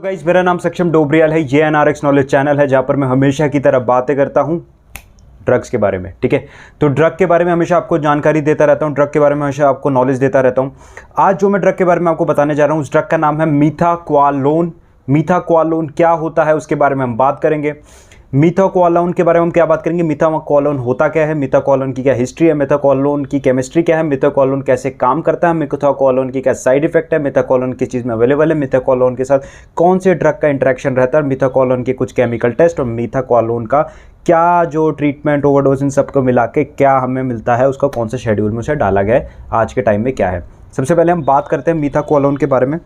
Guys, मेरा नाम सक्षम डोबरियाल है। ये एनआरएक्स नॉलेज चैनल है जहाँ पर मैं हमेशा की तरह बातें करता हूँ ड्रग्स के बारे में। ठीक है, तो ड्रग के बारे में हमेशा आपको जानकारी देता रहता हूँ, ड्रग के बारे में हमेशा आपको नॉलेज देता रहता हूँ। आज जो मैं ड्रग के बारे में आपको बताने जा रहा हूँ उस ड्रग का नाम है मीथाक्वालोन। मीथाक्वालोन क्या होता है उसके बारे में हम बात करेंगे। मीथाक्वालोन के बारे में हम क्या बात करेंगे, मीथाक्वालोन होता क्या है, मीथाक्वालोन की क्या हिस्ट्री है, मीथाक्वालोन की केमिस्ट्री क्या है, मीथाक्वालोन कैसे काम करता है, मीथाक्वालोन की क्या साइड इफेक्ट है, मीथाक्वालोन किस चीज़ में अवेलेबल है, मीथाक्वालोन के साथ कौन से ड्रग का इंटरेक्शन रहता है, मीथाक्वालोन के कुछ केमिकल टेस्ट और मीथाक्वालोन का क्या जो ट्रीटमेंट ओवरडोज इन सबको मिला के क्या हमें मिलता है, उसका कौन सा शेड्यूल में उसे डाला गया है, आज के टाइम में क्या है। सबसे पहले हम बात करते हैं मीथाक्वालोन के बारे में।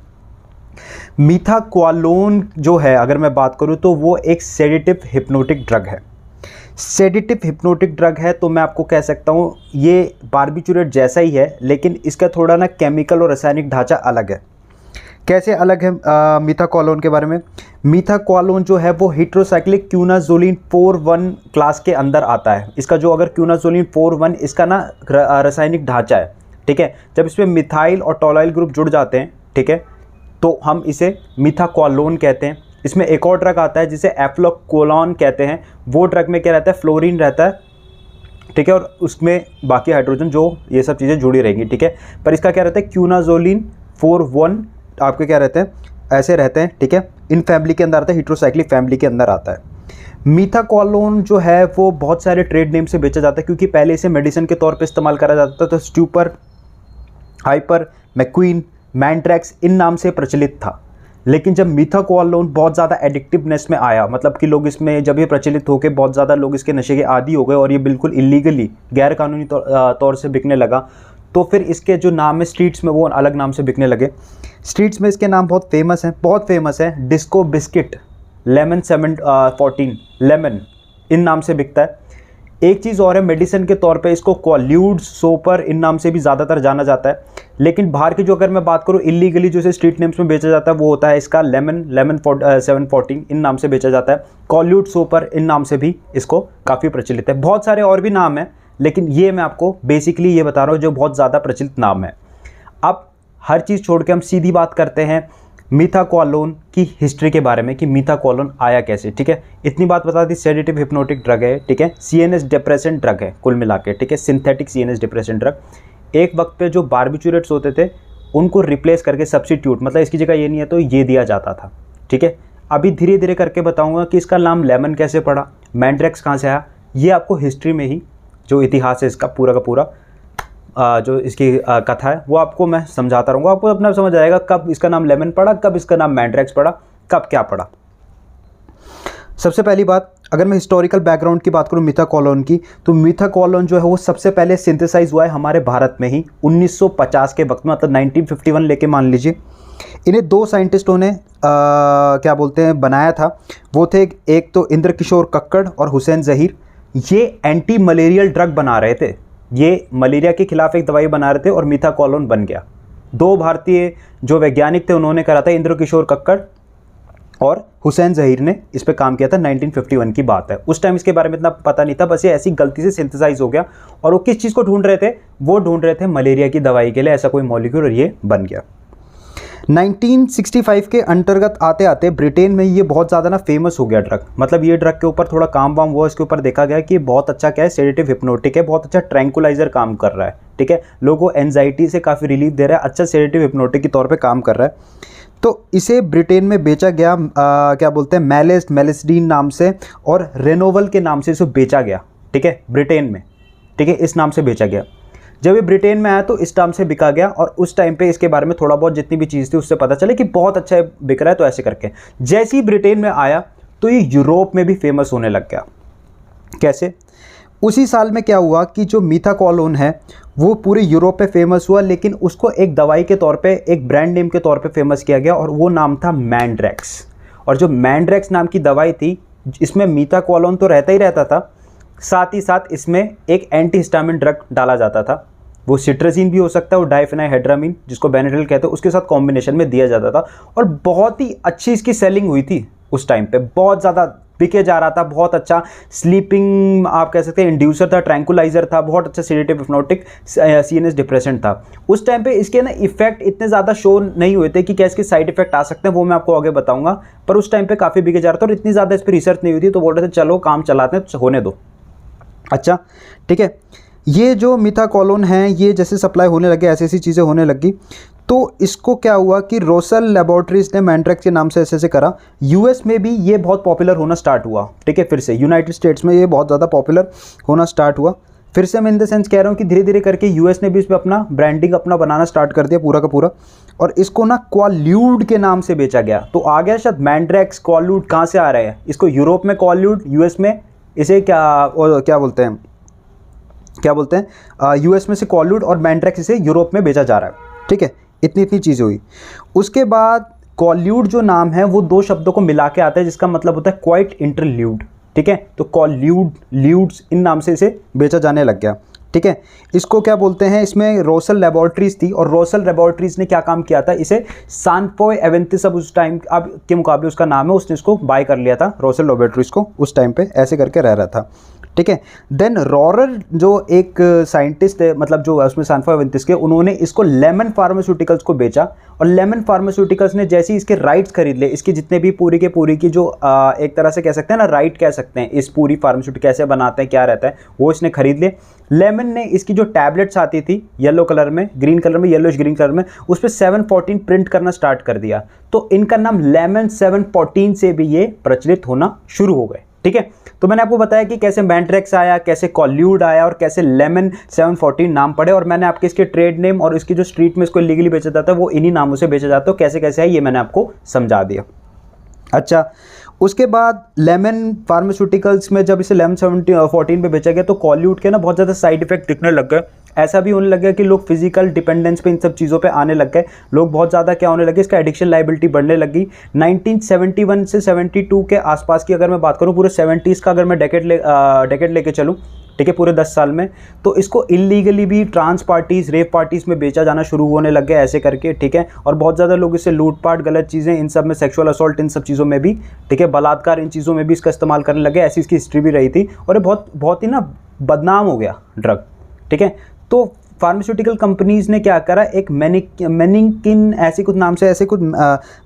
मीथाक्वालोन जो है, अगर मैं बात करूं तो वो एक सेडेटिव हिप्नोटिक ड्रग है। सेडेटिव हिप्नोटिक ड्रग है तो मैं आपको कह सकता हूं ये बार्बिचुरेट जैसा ही है, लेकिन इसका थोड़ा ना केमिकल और रासायनिक ढांचा अलग है। कैसे अलग है मीथाक्वालोन के बारे में। मीथाक्वालोन जो है वो हेट्रोसाइक्लिक क्यूनाजोलिन 4,1 क्लास के अंदर आता है। इसका जो अगर क्यूनाजोलिन 4,1 इसका ना रासायनिक ढांचा है। ठीक है, जब इसमें मिथाइल और टोलाइल ग्रुप जुड़ जाते हैं, ठीक है, तो हम इसे मीथाक्वालोन कहते हैं। इसमें एक और ड्रग आता है जिसे एफ्लोक्वालोन कहते हैं। वो ड्रग में क्या रहता है, फ्लोरीन रहता है। ठीक है, और उसमें बाकी हाइड्रोजन जो ये सब चीज़ें जुड़ी रहेंगी। ठीक है, पर इसका क्या रहता है, क्यूनाजोलिन 4,1 आपके क्या रहते हैं, ऐसे रहते हैं। ठीक है, इन फैमिली के अंदर आता है, हीट्रोसाइक्लिक फैमिली के अंदर आता है। मीथाक्वालोन जो है वो बहुत सारे ट्रेड नेम से बेचा जाता है, क्योंकि पहले इसे मेडिसिन के तौर पे इस्तेमाल करा जाता था। तो स्ट्यूपर, हाइपर, मैक्वीन, मैंड्रैक्स इन नाम से प्रचलित था। लेकिन जब मीथाक्वालोन बहुत ज़्यादा एडिक्टिवनेस में आया, मतलब कि लोग इसमें जब ये प्रचलित होकर बहुत ज़्यादा लोग इसके नशे के आदी हो गए और ये बिल्कुल इलीगली गैर कानूनी तौर से बिकने लगा, तो फिर इसके जो नाम है स्ट्रीट्स में वो अलग नाम से बिकने लगे। स्ट्रीट्स में इसके नाम बहुत फेमस है। डिस्को बिस्किट, लेमन 714, लेमन इन नाम से बिकता है। एक चीज़ और है, मेडिसिन के तौर पे इसको क्वाल्यूड, सोपर इन नाम से भी ज़्यादातर जाना जाता है। लेकिन बाहर की जो अगर मैं बात करूँ इलीगली जो इसे स्ट्रीट नेम्स में बेचा जाता है वो होता है इसका लेमन 714 इन नाम से बेचा जाता है। क्वाल्यूड, सोपर इन नाम से भी इसको काफ़ी प्रचलित है। बहुत सारे और भी नाम हैं, लेकिन ये मैं आपको बेसिकली ये बता रहा हूँ जो बहुत ज़्यादा प्रचलित नाम है। अब हर चीज़ छोड़ के हम सीधी बात करते हैं मीथाक्वालोन की हिस्ट्री के बारे में कि मीथाक्वालोन आया कैसे। ठीक है, इतनी बात बता दी, सेडेटिव हिप्नोटिक ड्रग है। ठीक है, सीएनएस डिप्रेसेंट ड्रग है कुल मिला के। ठीक है, सिंथेटिक सीएनएस डिप्रेसेंट ड्रग। एक वक्त पे जो बार्बिचुरेट्स होते थे उनको रिप्लेस करके सब्स्टिट्यूट, मतलब इसकी जगह ये नहीं है तो ये दिया जाता था। ठीक है, अभी धीरे धीरे करके बताऊंगा कि इसका नाम लेमन कैसे पड़ा, मैंड्रैक्स कहाँ से आया, ये आपको हिस्ट्री में ही जो इतिहास है इसका पूरा का पूरा जो इसकी कथा है वो आपको मैं समझाता रहूँगा। आपको अपना समझ आएगा कब इसका नाम लेमन पड़ा, कब इसका नाम मैंड्रैक्स पड़ा, कब क्या पड़ा। सबसे पहली बात, अगर मैं हिस्टोरिकल बैकग्राउंड की बात करूं मीथाक्वालोन की, तो मीथाक्वालोन जो है वो सबसे पहले सिंथेसाइज हुआ है हमारे भारत में ही 1950 के वक्त में, मतलब 1951 लेके मान लीजिए। इन्हें दो साइंटिस्टों ने क्या बोलते हैं बनाया था। वो थे एक तो इंद्र किशोर कक्कड़ और हुसैन जहीर। ये एंटी मलेरियल ड्रग बना रहे थे, ये मलेरिया के खिलाफ एक दवाई बना रहे थे और मीथाक्वालोन बन गया। दो भारतीय जो वैज्ञानिक थे उन्होंने करा था, इंद्र किशोर कक्कड़ और हुसैन जहीर ने इस पे काम किया था। 1951 की बात है। उस टाइम इसके बारे में इतना पता नहीं था, बस ये ऐसी गलती से सिंथेसाइज हो गया। और वो किस चीज़ को ढूंढ रहे थे, वो ढूंढ रहे थे मलेरिया की दवाई के लिए ऐसा कोई मॉलिक्यूल, और ये बन गया। 1965 के अंतर्गत आते आते ब्रिटेन में ये बहुत ज़्यादा ना फेमस हो गया ड्रग। मतलब ये ड्रग के ऊपर थोड़ा काम वाम हुआ, इसके ऊपर देखा गया कि बहुत अच्छा क्या है, सेडेटिव हिप्नोटिक है, बहुत अच्छा ट्रैंकुलाइजर काम कर रहा है। ठीक है, लोगों को एंजाइटी से काफ़ी रिलीफ दे रहा है, अच्छा सेडेटिव हिप्नोटिक के तौर पे काम कर रहा है। तो इसे ब्रिटेन में बेचा गया क्या बोलते हैं, मेलिस्डीन नाम से, और रेनोवल के नाम से इसे बेचा गया। ठीक है, ब्रिटेन में। ठीक है, इस नाम से बेचा गया। जब ये ब्रिटेन में आया तो इस नाम से बिका गया, और उस टाइम पे इसके बारे में थोड़ा बहुत जितनी भी चीज़ थी उससे पता चले कि बहुत अच्छा बिक रहा है। तो ऐसे करके जैसे ही ब्रिटेन में आया तो ये यूरोप में भी फेमस होने लग गया। कैसे, उसी साल में क्या हुआ कि जो मीथाक्वालोन है वो पूरे यूरोप पे फेमस हुआ, लेकिन उसको एक दवाई के तौर पे, एक ब्रांड नेम के तौर पे फेमस किया गया, और वो नाम था मैंड्रैक्स। और जो मैंड्रैक्स नाम की दवाई थी, इसमें मीथाक्वालोन तो रहता ही रहता था, साथ ही साथ इसमें एक एंटीहिस्टामिन ड्रग डाला जाता था। वो सिट्रजिन भी हो सकता है, वो डाइफेनाइहेड्रामिन जिसको बेनेड्रिल कहते हैं, उसके साथ कॉम्बिनेशन में दिया जाता था। और बहुत ही अच्छी इसकी सेलिंग हुई थी उस टाइम पे, बहुत ज़्यादा बिके जा रहा था, बहुत अच्छा स्लीपिंग आप कह सकते हैं इंड्यूसर था, ट्रैंकुलाइजर था, बहुत अच्छा सेडेटिव हिप्नोटिक सीएनएस डिप्रेसेंट था। उस टाइम पे इसके ना इफेक्ट इतने ज़्यादा शो नहीं हुए थे कि क्या इसके साइड इफेक्ट आ सकते हैं, वो मैं आपको आगे बताऊंगा। पर उस टाइम पे काफ़ी बिके जा रहा था और इतनी ज़्यादा इस पर रिसर्च नहीं हुई थी, तो बोल रहे थे चलो काम चलाते हैं, होने दो। अच्छा ठीक है, ये जो मिथाकोलोन है ये जैसे सप्लाई होने लगे, ऐसी ऐसी चीज़ें होने लगी, तो इसको क्या हुआ कि रोसल लेबोरेटरीज ने मैंड्रेक्स के नाम से ऐसे ऐसे करा। यूएस में भी ये बहुत पॉपुलर होना स्टार्ट हुआ, ठीक है, फिर से यूनाइटेड स्टेट्स में ये बहुत ज़्यादा पॉपुलर होना स्टार्ट हुआ। फिर से मैं इन द सेंस कह रहा हूँ कि धीरे धीरे करके यूएस ने भी इस पर अपना ब्रांडिंग अपना बनाना स्टार्ट कर दिया पूरा का पूरा, और इसको ना क्वाल्यूड के नाम से बेचा गया। तो आ गया शायद मैंड्रेक्स, क्वाल्यूड कहाँ से आ रहे हैं, इसको यूरोप में क्वाल्यूड, यूएस में इसे क्या बोलते हैं, यूएस में से क्वाल्यूड और मैंड्रेक्स इसे यूरोप में बेचा जा रहा है, ठीक है। इतनी चीज़ें हुई। उसके बाद क्वाल्यूड जो नाम है वो दो शब्दों को मिला के आता है, जिसका मतलब होता है क्वाइट इंटरल्यूड, ठीक है। तो क्वाल्यूड, ल्यूड्स, इन नाम से इसे बेचा जाने लग गया, ठीक है। इसको क्या बोलते हैं, इसमें रोसल लेबोरेटरीज थी और रोसल लेबोरेटरीज ने क्या काम किया था, इसे सैनफोय एवेंटिस, अब उस टाइम अब के मुकाबले उसका नाम है, उसने इसको बाय कर लिया था रोसल लेबोरेटरीज को, उस टाइम पे ऐसे करके रह रहा था, ठीक है। देन रॉरर जो एक साइंटिस्ट है, मतलब जो उसमें सैनफोय एवेंटिस के, उन्होंने इसको लेमन फार्मास्यूटिकल्स को बेचा, और लेमन फार्मास्यूटिकल्स ने जैसे ही इसके राइट्स खरीद ले, इसकी जितने भी पूरी की जो एक तरह से कह सकते हैं ना, राइट कह सकते हैं, इस पूरी फार्मास्यूटिक कैसे बनाते हैं क्या रहता है, वो इसने खरीद ले। लेमन ने इसकी जो टैबलेट्स आती थी येलो कलर में, ग्रीन कलर में, येलोइश ग्रीन कलर में, उस पर 714 प्रिंट करना स्टार्ट कर दिया। तो इनका नाम लेमन 714 से भी ये प्रचलित होना शुरू हो गए, ठीक है। तो मैंने आपको बताया कि कैसे मैंड्रेक्स आया, कैसे क्वाल्यूड आया और कैसे लेमन 714 नाम पड़े, और मैंने आपके इसके ट्रेड नेम और इसकी जो स्ट्रीट में इसको इलीगली बेचा जाता है वो इन्हीं नामों से बेचा जाता है, कैसे कैसे है ये मैंने आपको समझा दिया। अच्छा, उसके बाद लेमन फार्मास्यूटिकल्स में जब इसे लेमन 714 पे बेचा गया तो क्वाल्यूड के ना बहुत ज़्यादा साइड इफेक्ट दिखने लग गए। ऐसा भी होने लग गया कि लोग फिजिकल डिपेंडेंस पे इन सब चीज़ों पे आने लग गए, लोग बहुत ज़्यादा क्या होने लगे, इसका एडिक्शन लाइबिलिटी बढ़ने लगी। 1971 से 72 के आसपास की अगर मैं बात करूँ, पूरे 70s का अगर मैं डेकेड लेके चलूँ, ठीक है, पूरे 10 साल में, तो इसको इलीगली भी ट्रांस पार्टीज़, रेप पार्टीज़ में बेचा जाना शुरू होने लग गया ऐसे करके, ठीक है। और बहुत ज़्यादा लोग इससे लूटपाट, गलत चीज़ें, इन सब में सेक्सुअल असॉल्ट, इन सब चीज़ों में भी, ठीक है, बलात्कार, इन चीज़ों में भी इसका इस्तेमाल करने लगे, ऐसी इसकी हिस्ट्री भी रही थी, और ये बहुत ही ना बदनाम हो गया ड्रग, ठीक है। तो फार्मास्यूटिकल कंपनीज़ ने क्या करा, एक मेनिकिन ऐसी कुछ नाम से,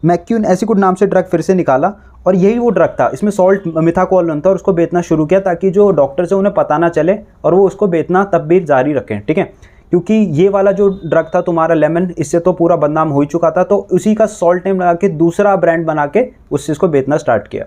मैक्यून ऐसी कुछ नाम से ड्रग फिर से निकाला, और यही वो ड्रग था, इसमें सॉल्ट मिथाकोलोन था, और उसको बेचना शुरू किया ताकि जो डॉक्टर्स हैं उन्हें पता ना चले और वो उसको बेचना तब भी जारी रखें, ठीक है। क्योंकि ये वाला जो ड्रग था तुम्हारा लेमन, इससे तो पूरा बदनाम हो ही चुका था, तो उसी का सॉल्ट नेम लगा के दूसरा ब्रांड बना के उससे इसको बेचना स्टार्ट किया।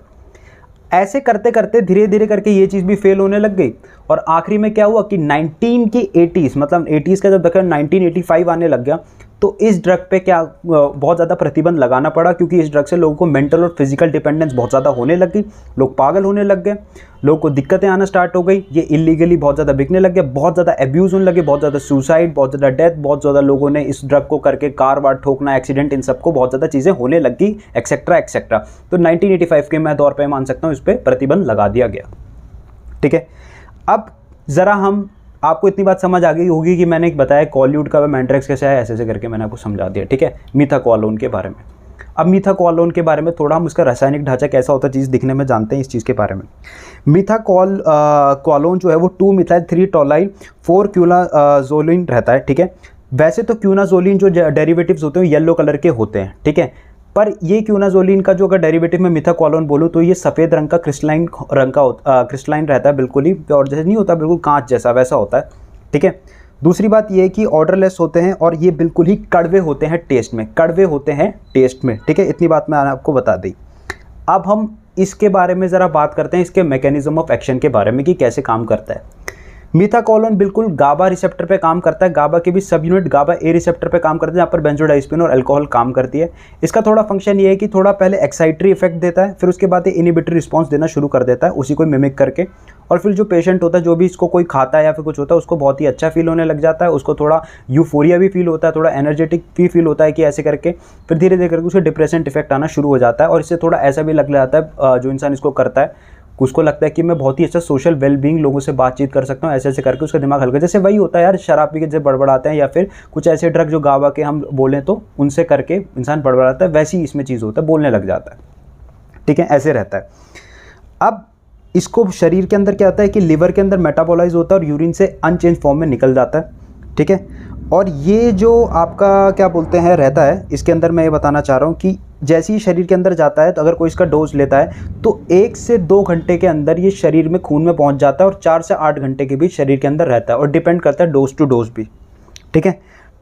ऐसे करते करते धीरे धीरे करके ये चीज़ भी फेल होने लग गई, और आखिरी में क्या हुआ कि 1980s, मतलब 80s का जब देखा 1985 आने लग गया, तो इस ड्रग पे क्या बहुत ज़्यादा प्रतिबंध लगाना पड़ा, क्योंकि इस ड्रग से लोगों को मेंटल और फिजिकल डिपेंडेंस बहुत ज़्यादा होने लग गई, लोग पागल होने लग गए, लोगों को दिक्कतें आना स्टार्ट हो गई, ये इलीगली बहुत ज़्यादा बिकने लग गया, बहुत ज़्यादा एब्यूज़ होने लगे, बहुत ज़्यादा सुसाइड, बहुत ज़्यादा डेथ, बहुत ज़्यादा लोगों ने इस ड्रग को करके कार वार ठोकना, एक्सीडेंट, इन सबको बहुत ज़्यादा चीज़ें होने लग गई, एक्सेट्रा एक्सेट्रा। तो 1985 के मैं दौर पर मान सकता हूँ इस पर प्रतिबंध लगा दिया गया, ठीक है। अब ज़रा हम आपको इतनी बात समझ आ गई होगी कि मैंने एक बताया क्वाल्यूड का मैंड्रेक्स कैसे है, ऐसे ऐसे करके मैंने आपको समझा दिया, ठीक है, मिथाकोलोन के बारे में। अब मिथाकोलोन के बारे में थोड़ा हम उसका रासायनिक ढांचा कैसा होता है चीज़ दिखने में जानते हैं इस चीज़ के बारे में। मिथाकोलोन जो है वो 2-मिथाइल-3-टोलाइल 4-क्यूनाजोलिन रहता है, ठीक है। वैसे तो क्यूनाजोलिन जो डेरिवेटिव्स होते हैं येलो कलर के होते हैं, ठीक है, पर ये क्यूनाजोलिन का जो अगर डेरिवेटिव में मिथाकोलोन बोलूँ तो ये सफ़ेद रंग का क्रिस्टलाइन क्रिस्टलाइन रहता है, बिल्कुल ही, और जैसे नहीं होता बिल्कुल कांच जैसा, वैसा होता है, ठीक है। दूसरी बात ये है कि ऑर्डरलेस होते हैं और ये बिल्कुल ही कड़वे होते हैं टेस्ट में, ठीक है। इतनी बात मैंने आपको बता दी। अब हम इसके बारे में ज़रा बात करते हैं, इसके मैकेनिज्म ऑफ एक्शन के बारे में कि कैसे काम करता है। मिथाकोलोन बिल्कुल गाबा रिसेप्टर पे काम करता है, गाबा के भी सब यूनिट गाबा ए रिसेप्टर पे काम करते हैं, जहाँ पर बेंजोडाइस्पिन और अल्कोहल काम करती है। इसका थोड़ा फंक्शन ये है कि थोड़ा पहले एक्साइटरी इफेक्ट देता है, फिर उसके बाद ये इनिबिटरी रिस्पॉन्स देना शुरू कर देता है उसी को मिमिक करके, और फिर जो पेशेंट होता है, जो भी इसको कोई खाता है या फिर कुछ होता है, उसको बहुत ही अच्छा फील होने लग जाता है, उसको थोड़ा यूफोरिया भी फील होता है, थोड़ा एनर्जेटिक भी फील होता है कि ऐसे करके, फिर धीरे धीरे करके उसके डिप्रेसेंट इफेक्ट आना शुरू हो जाता है, और इससे थोड़ा ऐसा भी लग जाता है जो इंसान इसको करता है उसको लगता है कि मैं बहुत ही अच्छा सोशल वेलबींग, लोगों से बातचीत कर सकता हूँ, ऐसे ऐसे करके उसका दिमाग हल्का, जैसे वही होता है यार शराब पी के जब बड़बड़ाते हैं या फिर कुछ ऐसे ड्रग जो गावा के हम बोलें तो उनसे करके इंसान बड़बड़ाता है, वैसी इसमें चीज़ होता है, बोलने लग जाता है, ठीक है, ऐसे रहता है। अब इसको शरीर के अंदर क्या होता है कि लिवर के अंदर मेटाबोलाइज होता है और यूरिन से अनचेंज फॉर्म में निकल जाता है, ठीक है। और ये जो आपका क्या बोलते हैं रहता है, इसके अंदर मैं ये बताना चाह रहा हूँ कि जैसे ही शरीर के अंदर जाता है तो अगर कोई इसका डोज लेता है तो 1 से 2 घंटे के अंदर ये शरीर में खून में पहुँच जाता है और 4 से 8 घंटे के बीच शरीर के अंदर रहता है और डिपेंड करता है डोज टू डोज भी, ठीक है।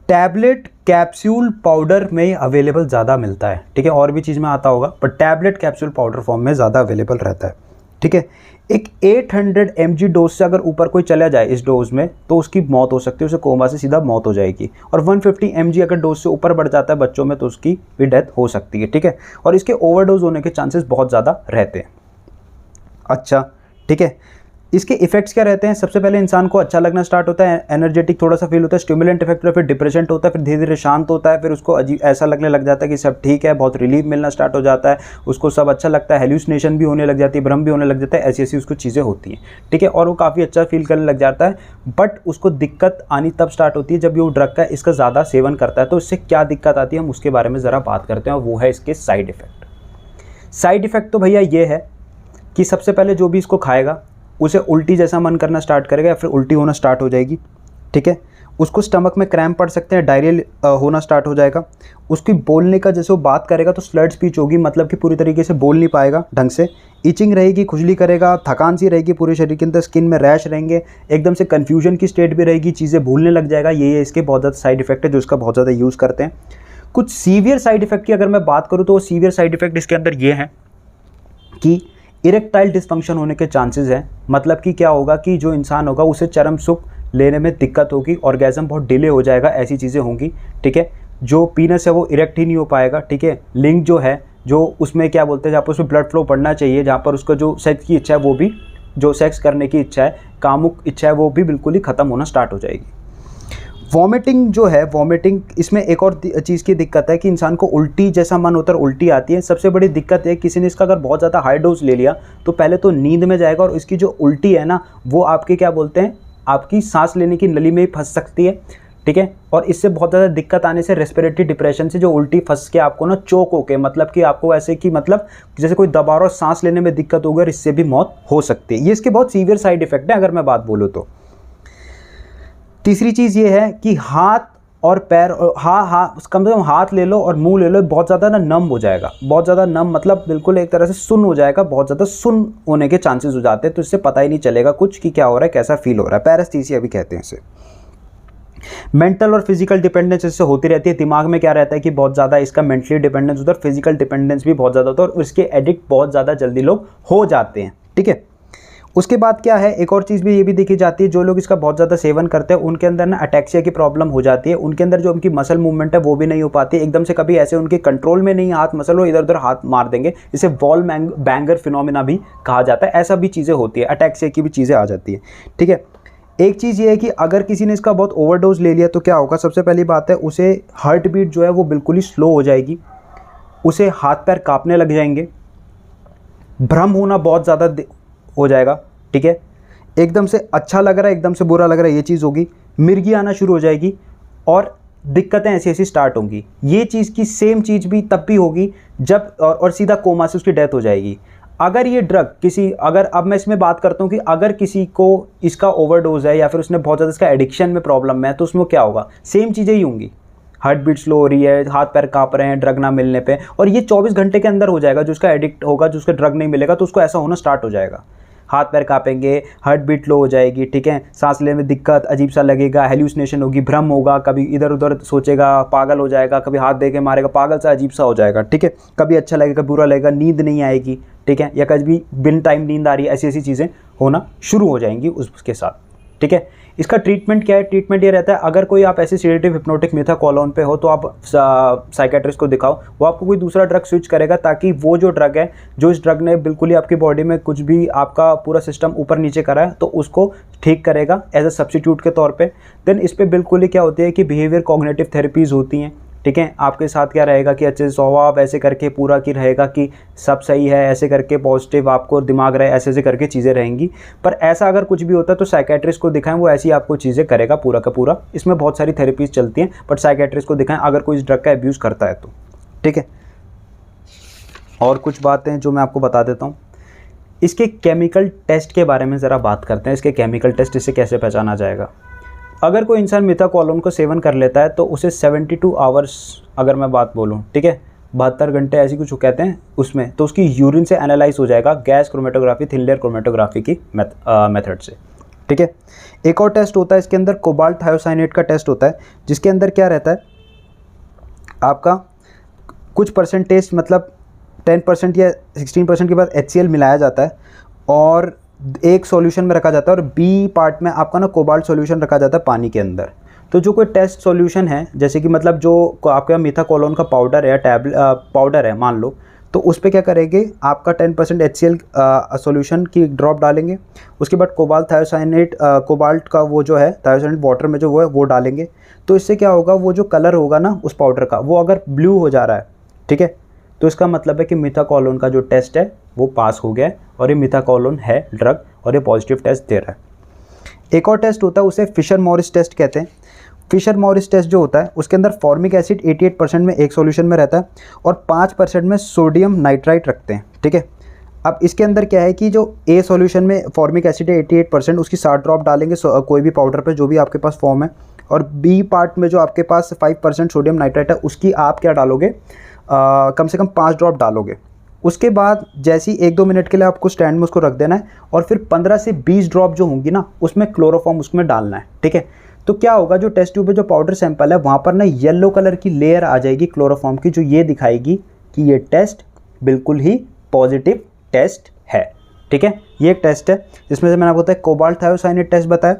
टैबलेट कैप्सूल पाउडर में अवेलेबल ज़्यादा मिलता है, ठीक है, और भी चीज़ में आता होगा पर टैबलेट कैप्सूल पाउडर फॉर्म में ज़्यादा अवेलेबल रहता है, ठीक है। एक 800 mg डोज से अगर ऊपर कोई चला जाए इस डोज में तो उसकी मौत हो सकती है, उसे कोमा से सीधा मौत हो जाएगी। और 150 mg अगर डोज से ऊपर बढ़ जाता है बच्चों में तो उसकी भी डेथ हो सकती है, ठीक है। और इसके ओवरडोज होने के चांसेस बहुत ज़्यादा रहते हैं। अच्छा, ठीक है, इसके इफेक्ट्स क्या रहते हैं? सबसे पहले इंसान को अच्छा लगना स्टार्ट होता है, एनर्जेटिक थोड़ा सा फील होता है, स्टिमुलेंट इफेक्ट होता है, फिर डिप्रेशन होता है, फिर धीरे धीरे शांत होता है, फिर उसको अजीब ऐसा लगने लग जाता है कि सब ठीक है, बहुत रिलीफ मिलना स्टार्ट हो जाता है, उसको सब अच्छा लगता है, हेल्यूसिनेशन भी होने लग जाती है, भ्रम भी होने लग जाता है, ऐसी ऐसी उसको चीज़ें होती हैं, ठीक है। और वो काफ़ी अच्छा फील करने लग जाता है। बट उसको दिक्कत आनी तब स्टार्ट होती है जब ये वो ड्रग का इसका ज़्यादा सेवन करता है। तो इससे क्या दिक्कत आती है हम उसके बारे में ज़रा बात करते हैं, और वो है इसके साइड इफ़ेक्ट। साइड इफ़ेक्ट तो भैया ये है कि सबसे पहले जो भी इसको खाएगा उसे उल्टी जैसा मन करना स्टार्ट करेगा या फिर उल्टी होना स्टार्ट हो जाएगी, ठीक है। उसको स्टमक में क्रैम्प पड़ सकते हैं, डायरिया होना स्टार्ट हो जाएगा। उसकी बोलने का जैसे वो बात करेगा तो स्लर्ड स्पीच होगी, मतलब कि पूरी तरीके से बोल नहीं पाएगा ढंग से। इचिंग रहेगी, खुजली करेगा, थकान सी रहेगी पूरे शरीर के अंदर, स्किन में रैश रहेंगे, एकदम से कन्फ्यूजन की स्टेट भी रहेगी, चीज़ें भूलने लग जाएगा। ये इसके बहुत ज़्यादा साइड इफेक्ट है जो इसका बहुत ज़्यादा यूज़ करते हैं। कुछ सीवियर साइड इफेक्ट की अगर मैं बात करूँ तो वो सीवियर साइड इफेक्ट इसके अंदर ये हैं कि इरेक्टाइल डिस्फंक्शन होने के चांसेस हैं। मतलब कि क्या होगा कि जो इंसान होगा उसे चरम सुख लेने में दिक्कत होगी, ऑर्गेज़म बहुत डिले हो जाएगा, ऐसी चीज़ें होंगी, ठीक है। जो पीनस है वो इरेक्ट ही नहीं हो पाएगा, ठीक है। लिंग जो है जो उसमें क्या बोलते हैं जहाँ पर उसमें ब्लड फ्लो बढ़ना चाहिए, जहाँ पर उसका जो सेक्स की इच्छा है वो भी, जो सेक्स करने की इच्छा है, कामुक इच्छा है, वो भी बिल्कुल ही ख़त्म होना स्टार्ट हो जाएगी। वॉमिटिंग जो है, वॉमिटिंग इसमें एक और चीज़ की दिक्कत है कि इंसान को उल्टी जैसा मन होता है, उल्टी आती है। सबसे बड़ी दिक्कत है किसी ने इसका अगर बहुत ज़्यादा हाई डोज ले लिया तो पहले तो नींद में जाएगा और इसकी जो उल्टी है ना वो आपके क्या बोलते हैं आपकी सांस लेने की नली में ही फंस सकती है, ठीक है। और इससे बहुत ज़्यादा दिक्कत आने से रेस्पिरेटरी डिप्रेशन से जो उल्टी फंस के आपको ना चोक होके, मतलब कि आपको ऐसे कि मतलब जैसे कोई दबा रहा हो, सांस लेने में दिक्कत होगी और इससे भी मौत हो सकती है। ये इसके बहुत सीवियर साइड इफेक्ट है अगर मैं बात बोलूँ तो। तीसरी चीज़ ये है कि हाथ और पैर, कम से कम हाथ ले लो और मुंह ले लो, बहुत ज़्यादा ना नम हो जाएगा, बहुत ज़्यादा नम मतलब बिल्कुल एक तरह से सुन्न हो जाएगा, बहुत ज़्यादा सुन्न होने के चांसेस हो जाते हैं। तो इससे पता ही नहीं चलेगा कुछ कि क्या हो रहा है, कैसा फील हो रहा है। पैरेस्थीसिया भी कहते हैं इसे। मेंटल और फिजिकल डिपेंडेंस इससे होती रहती है। दिमाग में क्या रहता है कि बहुत ज़्यादा इसका मेंटली डिपेंडेंस होता है, फिजिकल डिपेंडेंस भी बहुत ज़्यादा होता है और उसके एडिक्ट बहुत ज़्यादा जल्दी लोग हो जाते हैं, ठीक है। उसके बाद क्या है, एक और चीज़ भी ये भी देखी जाती है, जो लोग इसका बहुत ज़्यादा सेवन करते हैं उनके अंदर ना अटैक्सिया की प्रॉब्लम हो जाती है। उनके अंदर जो उनकी मसल मूवमेंट है वो भी नहीं हो पाती, एकदम से कभी ऐसे उनके कंट्रोल में नहीं हाथ मसल और इधर उधर हाथ मार देंगे, इसे वॉल बैंगर फिनोमिना भी कहा जाता है। ऐसा भी चीज़ें होती है, अटैक्सिया की भी चीज़ें आ जाती है, ठीक है। एक चीज़ ये है कि अगर किसी ने इसका बहुत ओवरडोज ले लिया तो क्या होगा, सबसे पहली बात है उसे हार्ट बीट जो है वो बिल्कुल ही स्लो हो जाएगी, उसे हाथ पैर काँपने लग जाएंगे, भ्रम होना बहुत ज़्यादा हो जाएगा, ठीक है। एकदम से अच्छा लग रहा है, एकदम से बुरा लग रहा है, ये चीज़ होगी। मिर्गी आना शुरू हो जाएगी और दिक्कतें ऐसी ऐसी स्टार्ट होंगी। ये चीज़ की सेम चीज़ भी तब भी होगी जब और सीधा कोमा से उसकी डेथ हो जाएगी। अगर ये ड्रग किसी, अगर अब मैं इसमें बात करता हूँ कि अगर किसी को इसका ओवरडोज है या फिर उसने बहुत ज़्यादा इसका एडिक्शन में प्रॉब्लम है तो उसमें क्या होगा, सेम चीज़ें ही होंगी। हार्ट बीट स्लो हो रही है, हाथ पैर काँप रहे हैं ड्रग ना मिलने पे, और ये 24 घंटे के अंदर हो जाएगा। जो उसका एडिक्ट होगा, जो उसका ड्रग नहीं मिलेगा तो उसको ऐसा होना स्टार्ट हो जाएगा, हाथ पैर काँपेंगे, हार्ट बीट लो हो जाएगी, ठीक है, सांस लेने में दिक्कत, अजीब सा लगेगा, हेल्यूसिनेशन होगी, भ्रम होगा, कभी इधर उधर सोचेगा, पागल हो जाएगा, कभी हाथ दे के मारेगा, पागल सा अजीब सा हो जाएगा, ठीक है। कभी अच्छा लगेगा, बुरा लगेगा, नींद नहीं आएगी, ठीक है, या कभी बिन टाइम नींद आ रही है, ऐसी ऐसी चीज़ें होना शुरू हो जाएंगी उसके साथ, ठीक है। इसका ट्रीटमेंट क्या है, ट्रीटमेंट ये रहता है, अगर कोई आप ऐसे सेडेटिव हिप्नोटिक मिथाकोलोन पे हो तो आप साइकेट्रिस्ट को दिखाओ, वो आपको कोई दूसरा ड्रग स्विच करेगा ताकि वो जो ड्रग है, जो इस ड्रग ने बिल्कुल ही आपकी बॉडी में कुछ भी आपका पूरा सिस्टम ऊपर नीचे करा है तो उसको ठीक करेगा एज अ सब्स्टिट्यूट के तौर पे। देन इस पर बिल्कुल ही क्या होती है कि बिहेवियर कॉग्निटिव थेरेपीज़ होती हैं, ठीक है। आपके साथ क्या रहेगा कि अच्छे स्वभाव ऐसे करके पूरा की रहेगा कि सब सही है, ऐसे करके पॉजिटिव आपको दिमाग रहे, ऐसे ऐसे करके चीज़ें रहेंगी। पर ऐसा अगर कुछ भी होता है तो साइकेट्रिस्ट को दिखाएं, वो ऐसी आपको चीज़ें करेगा पूरा का पूरा। इसमें बहुत सारी थेरेपीज़ चलती हैं, बट साइकेट्रिस्ट को दिखाएं अगर कोई इस ड्रग का अब्यूज़ करता है तो, ठीक है। और कुछ बातें जो मैं आपको बता देता हूँ, इसके केमिकल टेस्ट के बारे में ज़रा बात करते हैं। इसके केमिकल टेस्ट, इसे कैसे पहचाना जाएगा। अगर कोई इंसान मिथाकोलोन को सेवन कर लेता है तो उसे 72 आवर्स, अगर मैं बात बोलूँ, ठीक है, 72 घंटे ऐसी कुछ कहते हैं उसमें, तो उसकी यूरिन से एनालाइज हो जाएगा gas chromatography, thin layer chromatography की मेथड से, ठीक है। एक और टेस्ट होता है इसके अंदर, कोबाल्ट थायोसाइनेट का टेस्ट होता है, जिसके अंदर क्या रहता है, आपका कुछ परसेंटेज मतलब 10% या 16% के बाद HCl मिलाया जाता है और एक सॉल्यूशन में रखा जाता है, और बी पार्ट में आपका ना कोबाल्ट सॉल्यूशन रखा जाता है पानी के अंदर। तो जो कोई टेस्ट सॉल्यूशन है, जैसे कि मतलब जो आपका मिथाकोलोन का पाउडर है या पाउडर है मान लो, तो उस पर क्या करेंगे, आपका 10% HCl सॉल्यूशन की ड्रॉप डालेंगे, उसके बाद कोबाल्ट थायोसाइनेट, कोबाल्ट का वो जो है थायोसाइनेट वाटर में जो वो है वो डालेंगे। तो इससे क्या होगा, वो जो कलर होगा ना उस पाउडर का, वो अगर ब्लू हो जा रहा है, ठीक है, तो इसका मतलब है कि मिथाकोलोन का जो टेस्ट है वो पास हो गया है और ये मिथाकोलोन है ड्रग और ये पॉजिटिव टेस्ट दे रहा है। एक और टेस्ट होता है, उसे फिशर मॉरिस टेस्ट कहते हैं। फिशर मॉरिस टेस्ट जो होता है उसके अंदर फॉर्मिक एसिड 88% में एक सॉल्यूशन में रहता है और 5% में सोडियम नाइट्राइट रखते हैं, ठीक है। अब इसके अंदर क्या है कि जो ए सॉल्यूशन में फॉर्मिक एसिड है 88%, उसकी 60 ड्रॉप डालेंगे कोई भी पाउडर पे जो भी आपके पास फॉर्म है, और बी पार्ट में जो आपके पास 5% सोडियम नाइट्राइट है उसकी आप क्या डालोगे, कम से कम 5 ड्रॉप डालोगे। उसके बाद जैसे ही 1-2 मिनट के लिए आपको स्टैंड में उसको रख देना है और फिर 15 से 20 ड्रॉप जो होंगी ना उसमें क्लोरोफॉर्म उसमें डालना है, ठीक है। तो क्या होगा, जो टेस्ट ट्यूब पे जो पाउडर सैंपल है वहाँ पर ना येलो कलर की लेयर आ जाएगी क्लोरोफॉर्म की, जो ये दिखाएगी कि ये टेस्ट बिल्कुल ही पॉजिटिव टेस्ट है, ठीक है। ये एक टेस्ट है जिसमें से मैंने आपको बताया कोबाल्ट थायोसाइनेट टेस्ट बताया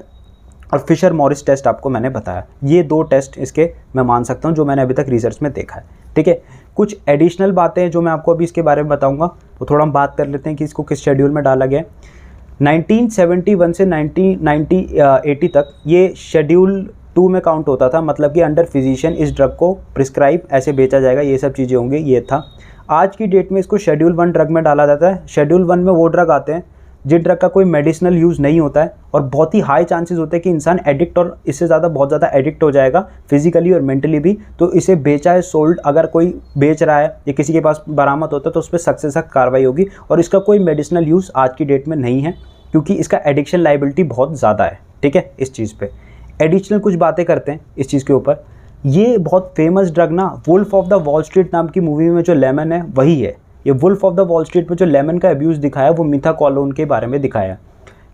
और फिशर मॉरिस टेस्ट आपको मैंने बताया। ये 2 टेस्ट इसके मैं मान सकता हूँ जो मैंने अभी तक रिसर्च में देखा है, ठीक है। कुछ एडिशनल बातें जो मैं आपको अभी इसके बारे में बताऊंगा वो थोड़ा हम बात कर लेते हैं कि इसको किस शेड्यूल में डाला गया है। 1971 से 1980 तक ये शेड्यूल 2 में काउंट होता था, मतलब कि अंडर फिजिशियन इस ड्रग को प्रिस्क्राइब ऐसे बेचा जाएगा, ये सब चीज़ें होंगी, ये था। आज की डेट में इसको शेड्यूल 1 ड्रग में डाला जाता है। शेड्यूल 1 में वो ड्रग आते हैं जिन ड्रग का कोई मेडिसिनल यूज़ नहीं होता है और बहुत ही हाई चांसेस होते हैं कि इंसान एडिक्ट और इससे ज़्यादा बहुत ज़्यादा एडिक्ट हो जाएगा फिजिकली और मेंटली भी। तो इसे बेचा है, सोल्ड अगर कोई बेच रहा है या किसी के पास बरामद होता है तो उस पर सख्त से सख्त कार्रवाई होगी। और इसका कोई मेडिसिनल यूज़ आज की डेट में नहीं है क्योंकि इसका एडिक्शन लाइबिलिटी बहुत ज़्यादा है, ठीक है। इस चीज़ पे एडिशनल कुछ बातें करते हैं इस चीज़ के ऊपर। ये बहुत फेमस ड्रग ना Wolf of the Wall Street नाम की मूवी में जो लेमन है वही है। ये Wolf of the Wall Street में जो लेमन का अब्यूज़ दिखाया वो मिथाकोलोन के बारे में दिखाया।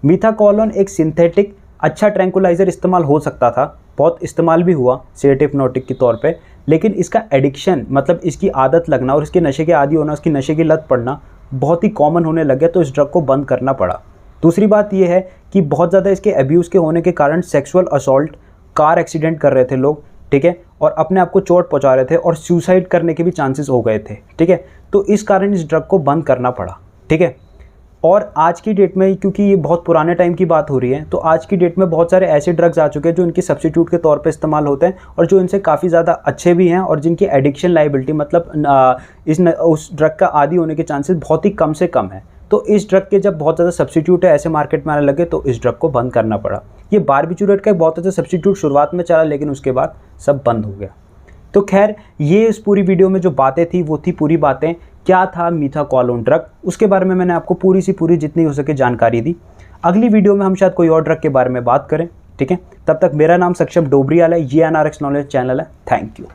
मिथाकोलोन एक सिंथेटिक अच्छा ट्रैंकुलाइजर इस्तेमाल हो सकता था, बहुत इस्तेमाल भी हुआ सेडेटिव हिप्नोटिक के तौर पे, लेकिन इसका एडिक्शन मतलब इसकी आदत लगना और इसके नशे के आदी होना, उसकी नशे की लत पड़ना बहुत ही कॉमन होने लग गया, तो इस ड्रग को बंद करना पड़ा। दूसरी बात यह है कि बहुत ज़्यादा इसके अब्यूज़ के होने के कारण सेक्सुअल असॉल्ट, कार एक्सीडेंट कर रहे थे लोग, ठीक है, और अपने आप को चोट पहुंचा रहे थे और सुसाइड करने के भी चांसेस हो गए थे, ठीक है। तो इस कारण इस ड्रग को बंद करना पड़ा, ठीक है। और आज की डेट में क्योंकि ये बहुत पुराने टाइम की बात हो रही है, तो आज की डेट में बहुत सारे ऐसे ड्रग्स आ चुके हैं जो इनकी सब्स्टिट्यूट के तौर पे इस्तेमाल होते हैं और जो इनसे काफ़ी ज़्यादा अच्छे भी हैं और जिनकी एडिक्शन लाइबिलिटी मतलब उस ड्रग का आदी होने के चांसेस बहुत ही कम से कम है। तो इस ड्रग के जब बहुत ज़्यादा सब्स्टिट्यूट है ऐसे मार्केट में आने लगे तो इस ड्रग को बंद करना पड़ा। ये बारबिटूरेट का एक बहुत अच्छा सब्स्टिट्यूट शुरुआत में चला, लेकिन उसके बाद सब बंद हो गया। तो खैर ये इस पूरी वीडियो में जो बातें थी वो थी पूरी बातें क्या था मिथाकोलोन ड्रग, उसके बारे में मैंने आपको पूरी सी पूरी जितनी हो सके जानकारी दी। अगली वीडियो में हम शायद कोई और ड्रग के बारे में बात करें, ठीक है। तब तक मेरा नाम सक्षम डोबरियाल है, ये NRX नॉलेज चैनल है। Thank you.